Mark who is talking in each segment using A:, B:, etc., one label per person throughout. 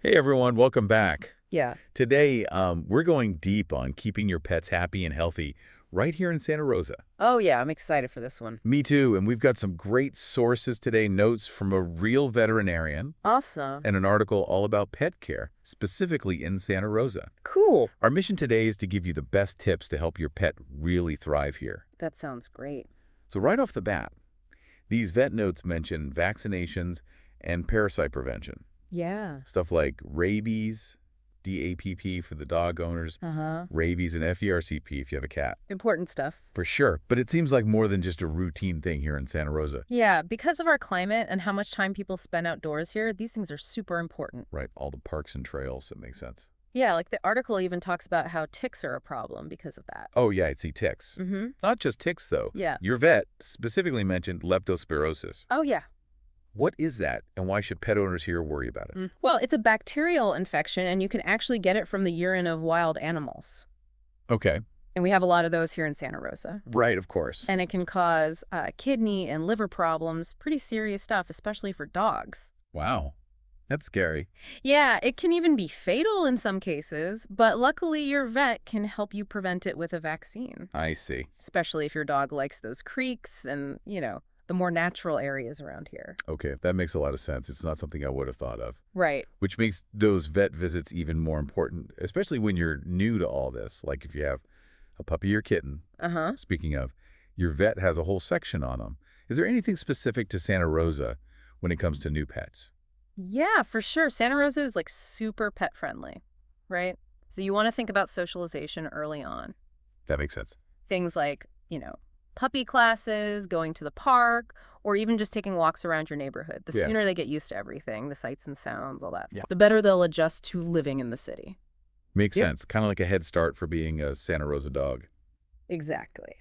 A: Hey everyone, welcome back.
B: Yeah.
A: Today, we're going deep on keeping your pets happy and healthy right here in Santa Rosa.
B: Oh, yeah, I'm excited for this one.
A: Me too, and we've got some great sources today, notes from a real veterinarian,
B: Awesome.
A: and an article all about pet care, specifically in Santa Rosa.
B: Cool.
A: Our mission today is to give you the best tips to help your pet really thrive here.
B: That sounds great.
A: So right off the bat, these vet notes mention vaccinations and parasite prevention.
B: Yeah.
A: Stuff like rabies, DAPP for the dog owners,
B: Uh-huh.
A: rabies, and FERCP if you have a cat.
B: Important stuff.
A: For sure, but it seems like more than just a routine thing here in Santa Rosa.
B: Yeah, because of our climate and how much time people spend outdoors here, these things are super important.
A: Right, all the parks and trails, it makes sense.
B: Yeah, like the article even talks about how ticks are a problem because of that.
A: Oh yeah, I'd see ticks.
B: Mm-hmm.
A: Not just ticks though.
B: Yeah.
A: Your vet specifically mentioned leptospirosis.
B: Oh, yeah.
A: What is that, and why should pet owners here worry about it?
B: Well, it's a bacterial infection, and you can actually get it from the urine of wild animals.
A: Okay.
B: And we have a lot of those here in Santa Rosa.
A: Right, of course.
B: And it can cause kidney and liver problems, pretty serious stuff, especially for dogs.
A: Wow, that's scary.
B: Yeah, it can even be fatal in some cases, but luckily your vet can help you prevent it with a vaccine,
A: I see.
B: especially if your dog likes those creeks and, the more natural areas around here.
A: Okay, that makes a lot of sense. It's not something I would have thought of.
B: Right.
A: Which makes those vet visits even more important, especially when you're new to all this. Like if you have a puppy or kitten,
B: Uh-huh.
A: speaking of, your vet has a whole section on them. Is there anything specific to Santa Rosa when it comes to new pets?
B: Yeah, for sure. Santa Rosa is like super pet friendly, right? So you want to think about socialization early on.
A: That makes sense.
B: Things like, puppy classes, going to the park, or even just taking walks around your neighborhood. The
A: Yeah.
B: sooner they get used to everything, the sights and sounds, all that,
A: Yeah.
B: the better they'll adjust to living in the city.
A: Makes
B: Yep.
A: sense. Kind of like a head start for being a Santa Rosa dog.
B: Exactly.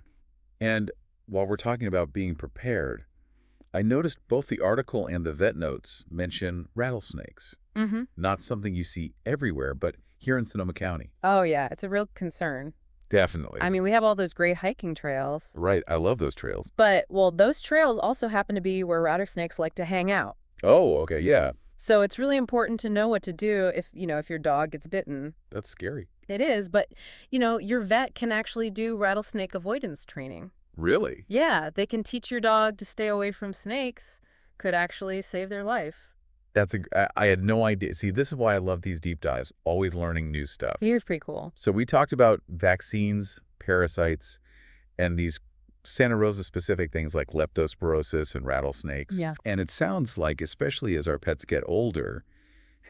A: And while we're talking about being prepared, I noticed both the article and the vet notes mention rattlesnakes.
B: Mm-hmm.
A: Not something you see everywhere, but here in Sonoma County.
B: Oh, yeah, it's a real concern.
A: Definitely.
B: I mean, we have all those great hiking trails,
A: Right. I love those trails.
B: but, well, those trails also happen to be where rattlesnakes like to hang out.
A: Oh, okay. Yeah.
B: So it's really important to know what to do if your dog gets bitten.
A: That's scary.
B: It is, but, your vet can actually do rattlesnake avoidance training.
A: Really?
B: Yeah, they can teach your dog to stay away from snakes. Could actually save their life.
A: I had no idea. See, this is why I love these deep dives, always learning new stuff.
B: Here's pretty cool.
A: So we talked about vaccines, parasites, and these Santa Rosa specific things like leptospirosis and rattlesnakes.
B: Yeah.
A: And it sounds like, especially as our pets get older,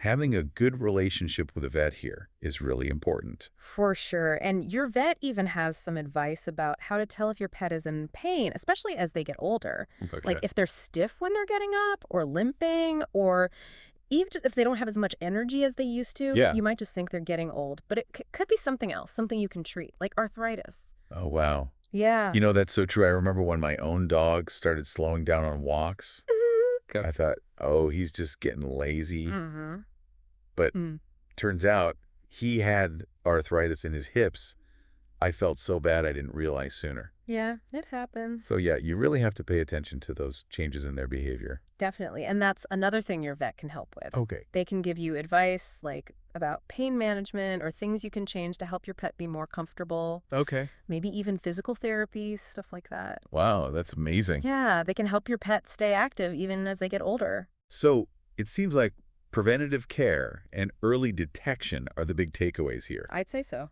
A: having a good relationship with a vet here is really important.
B: For sure. And your vet even has some advice about how to tell if your pet is in pain, especially as they get older. Like
A: Okay.
B: if they're stiff when they're getting up or limping, or even just if they don't have as much energy as they used to,
A: Yeah.
B: you might just think they're getting old. But it could be something else, something you can treat, like arthritis.
A: Oh, wow.
B: Yeah.
A: That's so true. I remember when my own dog started slowing down on walks, I thought, oh, he's just getting lazy.
B: Mm-hmm.
A: But turns out he had arthritis in his hips. I felt so bad I didn't realize sooner.
B: Yeah, it happens.
A: So yeah, you really have to pay attention to those changes in their behavior.
B: Definitely. And that's another thing your vet can help with.
A: Okay.
B: They can give you advice like about pain management or things you can change to help your pet be more comfortable.
A: Okay.
B: Maybe even physical therapy, stuff like that.
A: Wow, that's amazing.
B: Yeah, they can help your pet stay active even as they get older.
A: So it seems like preventative care and early detection are the big takeaways here.
B: I'd say so.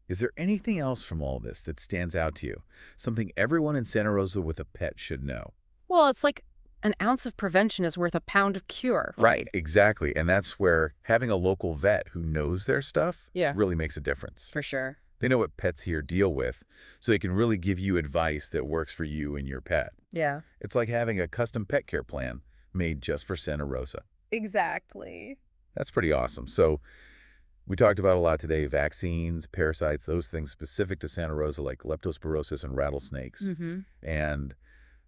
A: Is there anything else from all this that stands out to you? Something everyone in Santa Rosa with a pet should know?
B: Well, it's like an ounce of prevention is worth a pound of cure.
A: Right, exactly. And that's where having a local vet who knows their stuff
B: Yeah.
A: really makes a difference.
B: For sure.
A: They know what pets here deal with, so they can really give you advice that works for you and your pet.
B: Yeah.
A: It's like having a custom pet care plan made just for Santa Rosa.
B: Exactly.
A: That's pretty awesome. So we talked about a lot today, vaccines, parasites, those things specific to Santa Rosa like leptospirosis and rattlesnakes,
B: Mm-hmm.
A: and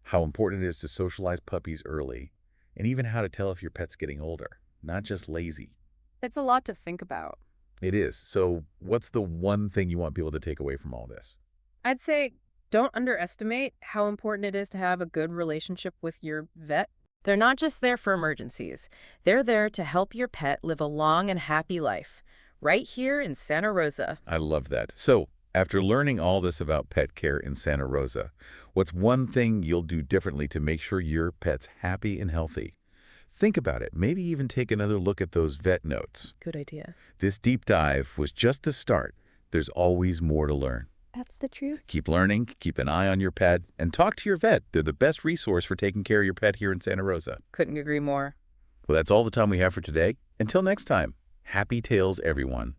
A: how important it is to socialize puppies early, and even how to tell if your pet's getting older, not just lazy.
B: It's a lot to think about.
A: It is. So what's the one thing you want people to take away from all this?
B: I'd say don't underestimate how important it is to have a good relationship with your vet. They're not just there for emergencies. They're there to help your pet live a long and happy life, right here in Santa Rosa.
A: I love that. So, after learning all this about pet care in Santa Rosa, what's one thing you'll do differently to make sure your pet's happy and healthy? Think about it. Maybe even take another look at those vet notes.
B: Good idea.
A: This deep dive was just the start. There's always more to learn.
B: That's the truth.
A: Keep learning, keep an eye on your pet, and talk to your vet. They're the best resource for taking care of your pet here in Santa Rosa.
B: Couldn't agree more.
A: Well, that's all the time we have for today. Until next time, happy tails, everyone.